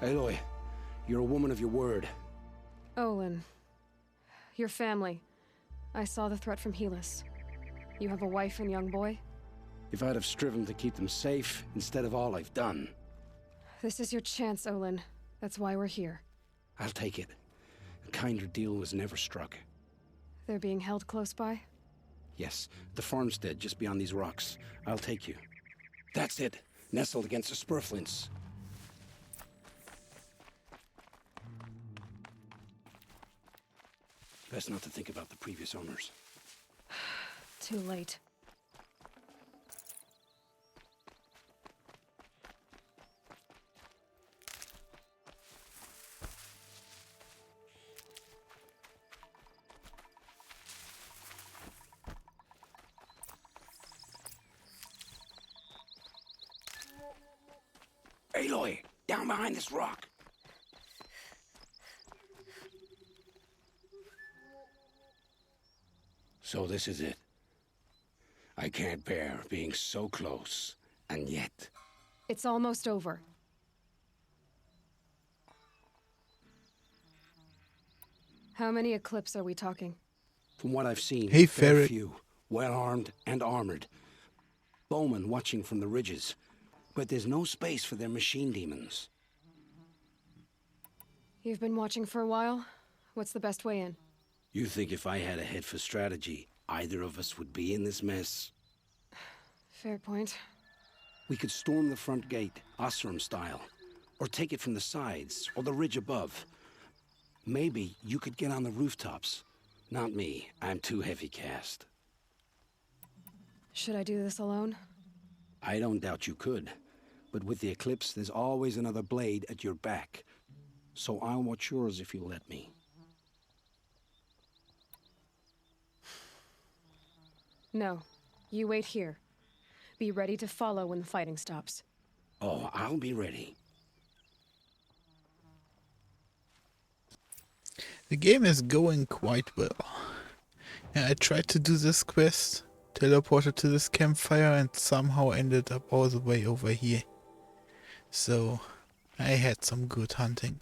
Aloy, you're a woman of your word. Olin. Your family. I saw the threat from Helis. You have a wife and young boy? If I'd have striven to keep them safe instead of all I've done. This is your chance, Olin. That's why we're here. I'll take it. A kinder deal was never struck. They're being held close by? Yes, the farmstead just beyond these rocks. I'll take you. That's it. Nestled against the spurflints. Best not to think about the previous owners. Too late. Aloy, down behind this rock. So this is it. I can't bear being so close, and yet... It's almost over. How many Eclipse are we talking? From what I've seen, Hey, fair Ferret. few, well-armed and armored. Bowmen watching from the ridges. But there's no space for their machine demons. You've been watching for a while? What's the best way in? You think if I had a head for strategy, either of us would be in this mess? Fair point. We could storm the front gate, Osram style, or take it from the sides, or the ridge above. Maybe you could get on the rooftops. Not me, I'm too heavy cast. Should I do this alone? I don't doubt you could, but with the Eclipse, there's always another blade at your back. So I'll watch yours if you'll let me. No. You wait here. Be ready to follow when the fighting stops. Oh, I'll be ready. The game is going quite well. Yeah, I tried to do this quest, teleported to this campfire, and somehow ended up all the way over here. So I had some good hunting.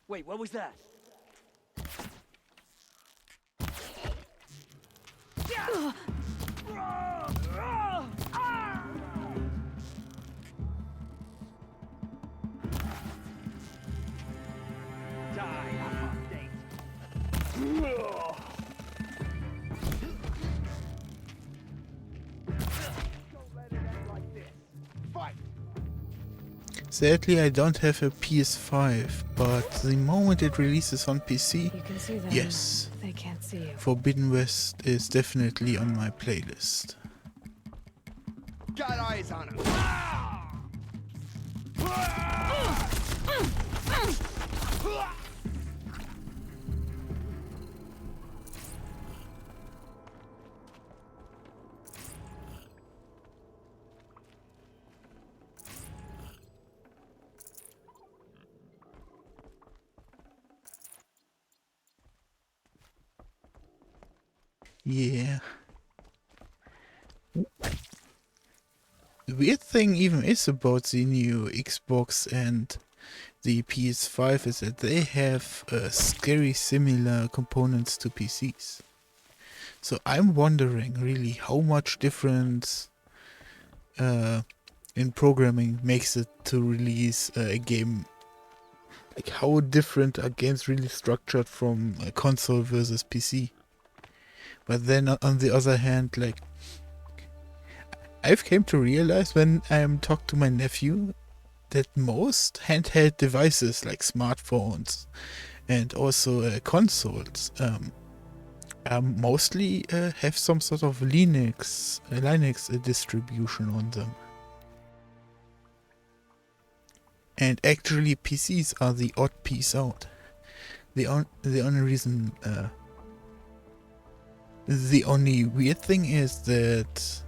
Wait, what was that? Die, update. Don't let it end like this. Fight! Sadly, I don't have a PS5, but the moment it releases on PC, You can see them. yes, They can't see you. Forbidden West is definitely on my playlist. Got eyes on him. Yeah. The weird thing even is about the new Xbox and the PS5 is that they have scary similar components to PCs. So I'm wondering really how much difference in programming makes it to release a game. Like how different are games really structured from a console versus PC? But then on the other hand, like I've came to realize when I am talk to my nephew that most handheld devices like smartphones and also consoles mostly have some sort of Linux distribution on them. And actually PCs are the odd piece out. The only reason The only weird thing is that,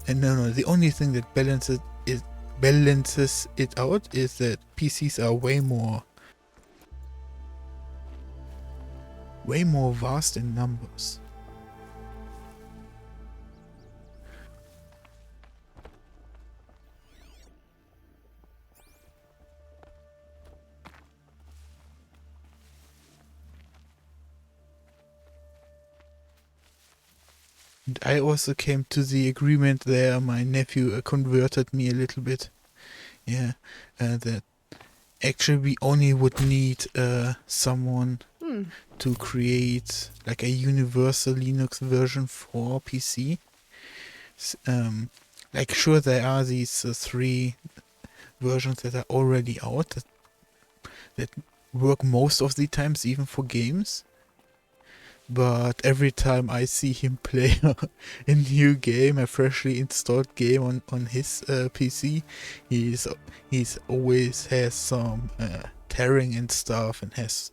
no, the only thing that balances it out is that PCs are way more vast in numbers. And I also came to the agreement there. My nephew converted me a little bit. Yeah, that actually we only would need someone to create like a universal Linux version for PC. Like sure there are these 3 versions that are already out that work most of the times even for games. But every time I see him play a new game, a freshly installed game on his PC, he's always has some tearing and stuff and has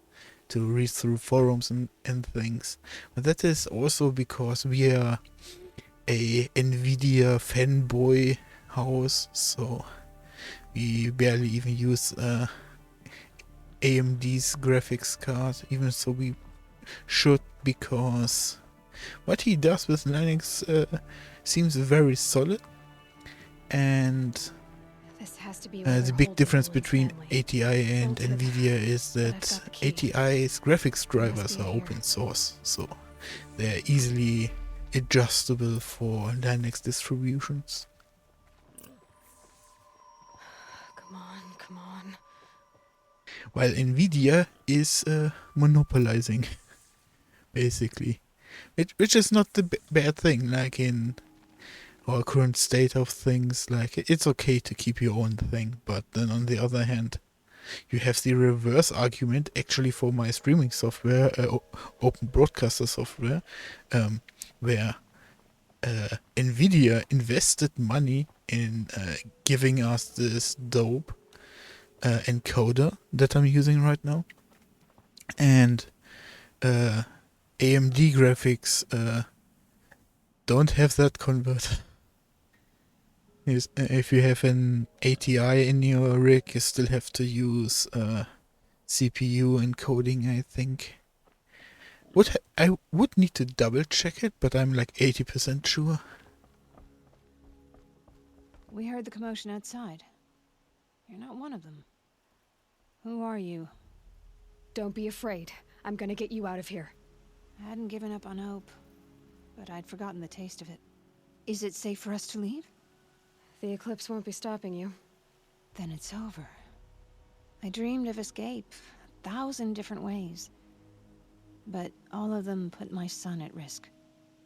to read through forums and things. But that is also because we are a Nvidia fanboy house, so we barely even use AMD's graphics card, even so we should, because what he does with Linux seems very solid, and This has to be where the they're big holding difference Owen's between family. ATI and Bolted, Nvidia is but I've that got the key. ATI's graphics drivers be are here. open source, so they're easily adjustable for Linux distributions. Come on. While Nvidia is monopolizing, basically. Which is not the bad thing, like in our current state of things. Like, it's okay to keep your own thing, but then on the other hand, you have the reverse argument actually for my streaming software, open broadcaster software, where Nvidia invested money in giving us this dope encoder that I'm using right now, and AMD graphics don't have that converter. If you have an ATI in your rig, you still have to use CPU encoding, I think. I would need to double check it, but I'm like 80% sure. We heard the commotion outside. You're not one of them. Who are you? Don't be afraid. I'm gonna get you out of here. I hadn't given up on hope, but I'd forgotten the taste of it. Is it safe for us to leave? The eclipse won't be stopping you. Then it's over. I dreamed of escape 1,000 different ways. But all of them put my son at risk.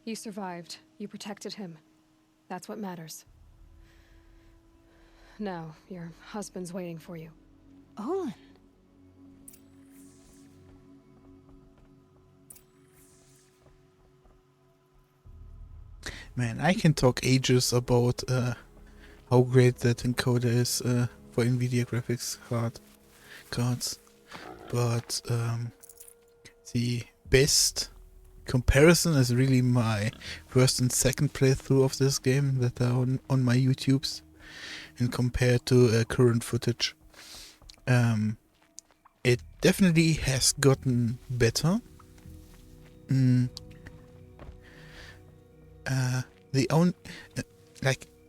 You survived. You protected him. That's what matters. Now, your husband's waiting for you. Olin! Man, I can talk ages about how great that encoder is for NVIDIA graphics cards. But the best comparison is really my first and second playthrough of this game that are on my YouTubes, and compared to current footage. It definitely has gotten better.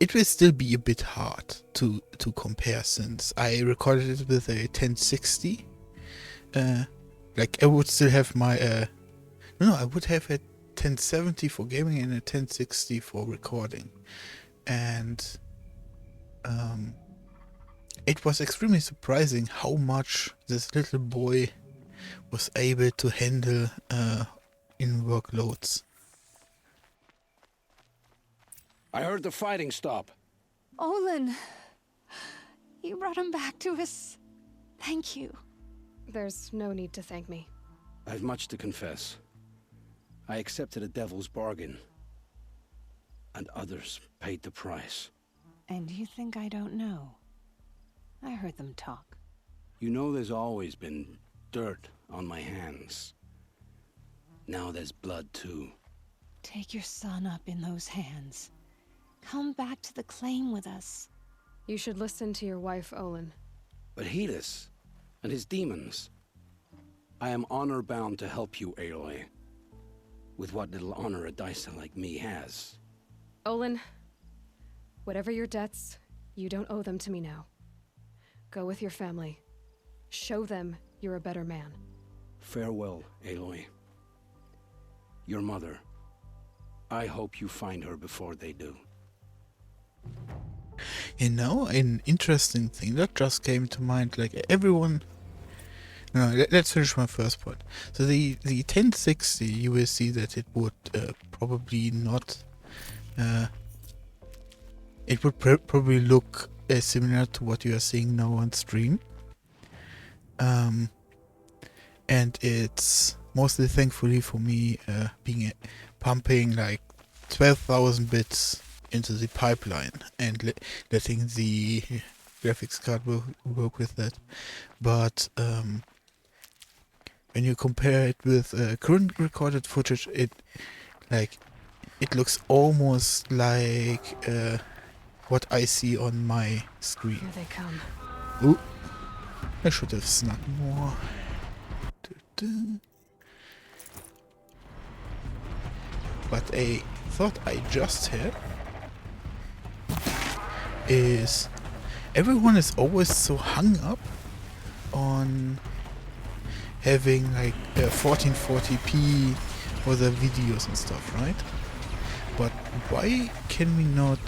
It will still be a bit hard to compare, since I recorded it with a 1060. I would still have my I would have a 1070 for gaming and a 1060 for recording, and it was extremely surprising how much this little boy was able to handle in workloads. I heard the fighting stop. Olin! You brought him back to us. Thank you. There's no need to thank me. I've much to confess. I accepted a devil's bargain. And others paid the price. And you think I don't know? I heard them talk. You know there's always been dirt on my hands. Now there's blood too. Take your son up in those hands. Come back to the claim with us. You should listen to your wife, Olin. But Helis and his demons. I am honor-bound to help you, Aloy. With what little honor a dicer like me has. Olin, whatever your debts, you don't owe them to me now. Go with your family. Show them you're a better man. Farewell, Aloy. Your mother. I hope you find her before they do. You know, an interesting thing that just came to mind, like everyone... No, let's finish my first point. So the 1060, you will see that it would probably not... it would probably look similar to what you are seeing now on stream. And it's mostly thankfully for me being pumping like 12,000 bits into the pipeline and letting the graphics card work with that. But when you compare it with current recorded footage, it looks almost like what I see on my screen. Here they come. Ooh, I should have snuck more. But a thought I just had is everyone is always so hung up on having like 1440p for their videos and stuff, right? But why can we not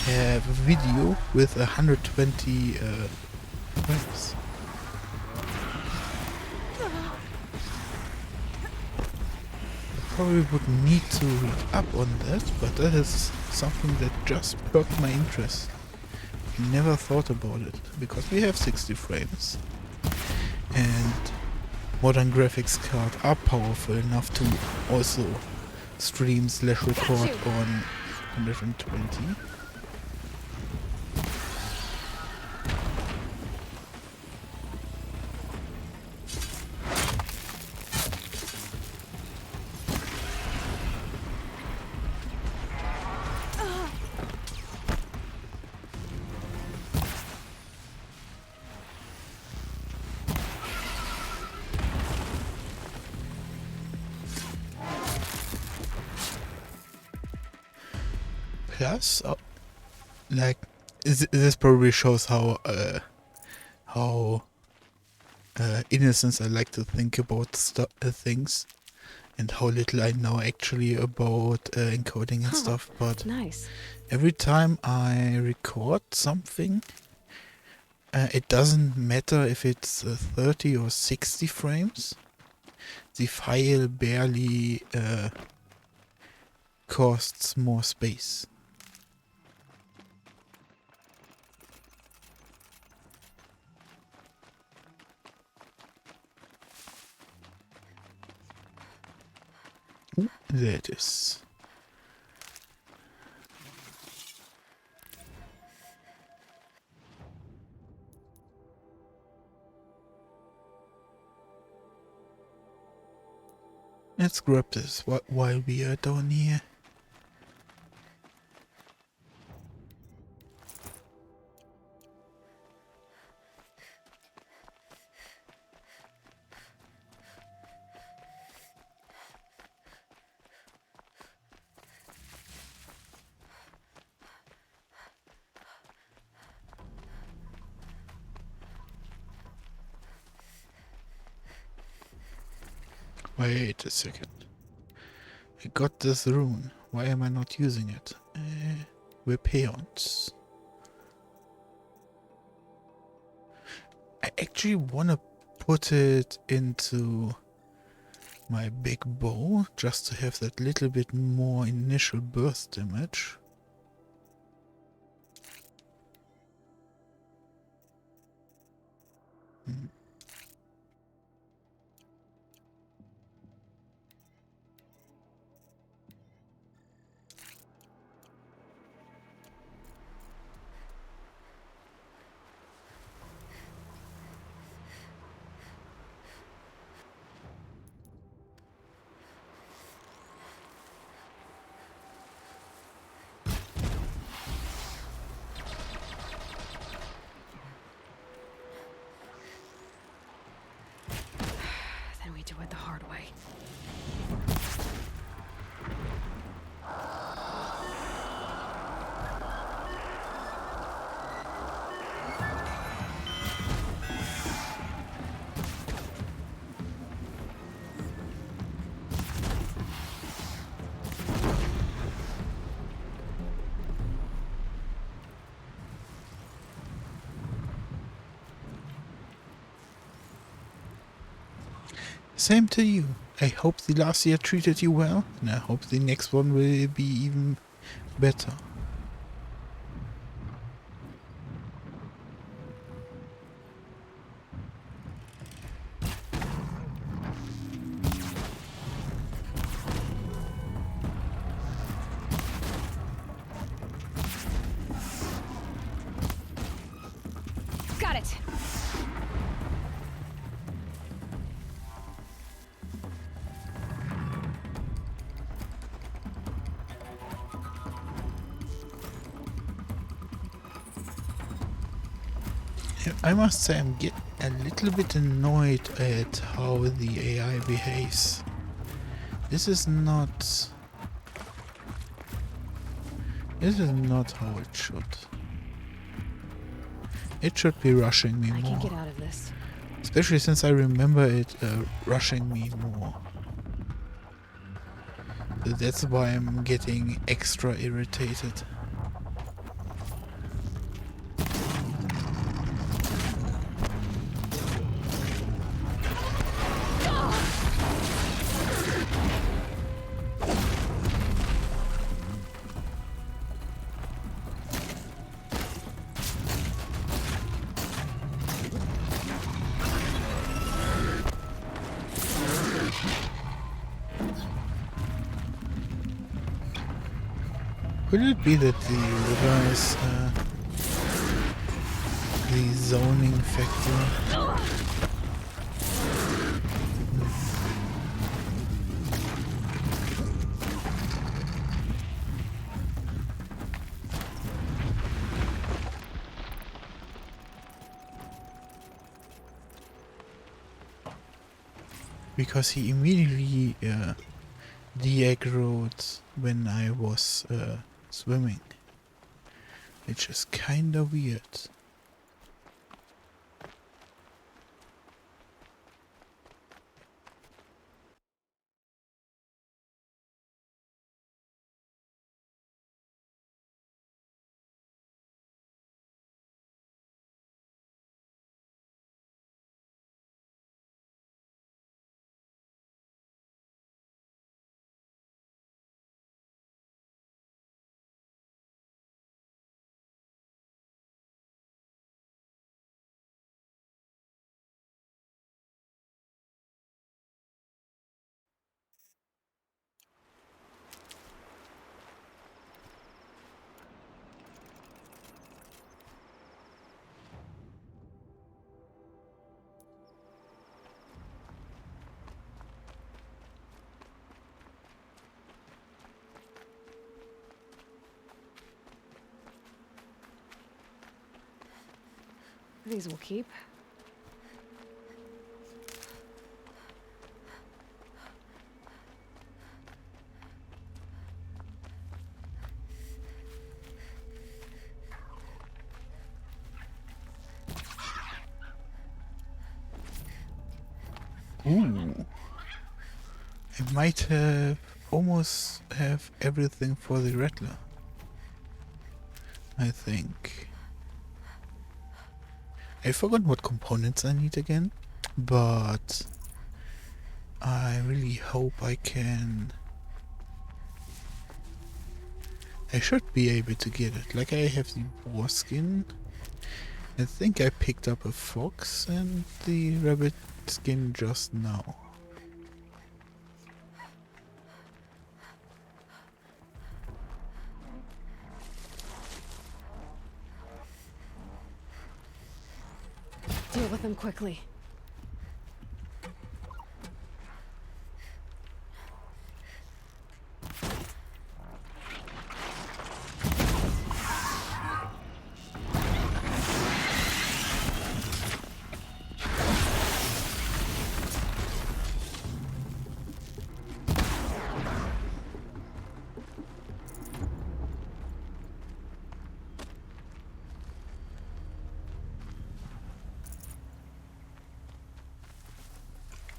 have a video with 120 frames? Probably would need to read up on that, but that is something that just perked my interest. Never thought about it, because we have 60 frames. And modern graphics cards are powerful enough to also stream/record on 120. Plus, like this probably shows how innocent I like to think about things, and how little I know actually about encoding and stuff. But Nice. every time I record something, it doesn't matter if it's 30 or 60 frames. The file barely costs more space. Ooh, there it is. Let's grab this while we are down here. Wait a second. I got this rune. Why am I not using it? We're peons. I actually want to put it into my big bow just to have that little bit more initial burst damage. Same to you. I hope the last year treated you well, and I hope the next one will be even better. Got it! I must say I'm getting a little bit annoyed at how the AI behaves. This is not how it should. It should be rushing me I can get more. out of this. Especially since I remember it rushing me more. So that's why I'm getting extra irritated. Could it be that the river is the zoning factor? Because he immediately de-aggroed when I was swimming, which is kinda weird. These will keep. Ooh. I might have almost have everything for the Rattler. I think. I forgot what components I need again, but I really hope I can. I should be able to get it. Like I have the boar skin. I think I picked up a fox and the rabbit skin just now. Deal with them quickly.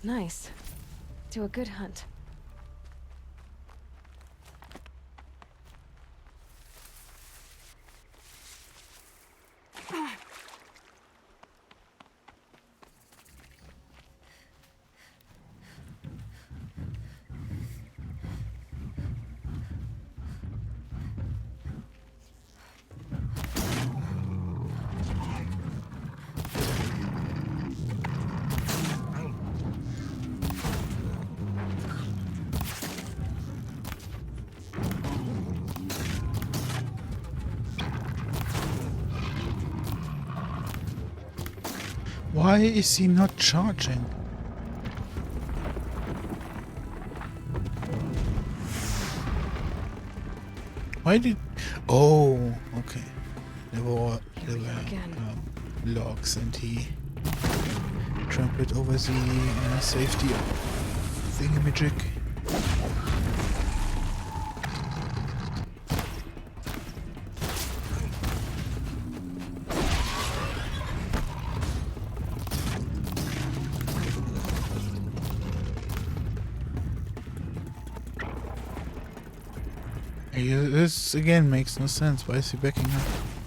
Nice. Do a good hunt. Why is he not charging? Why did... Oh, okay. There were again. logs and he trampled over the safety thingamajig. This again makes no sense. Why is he backing up?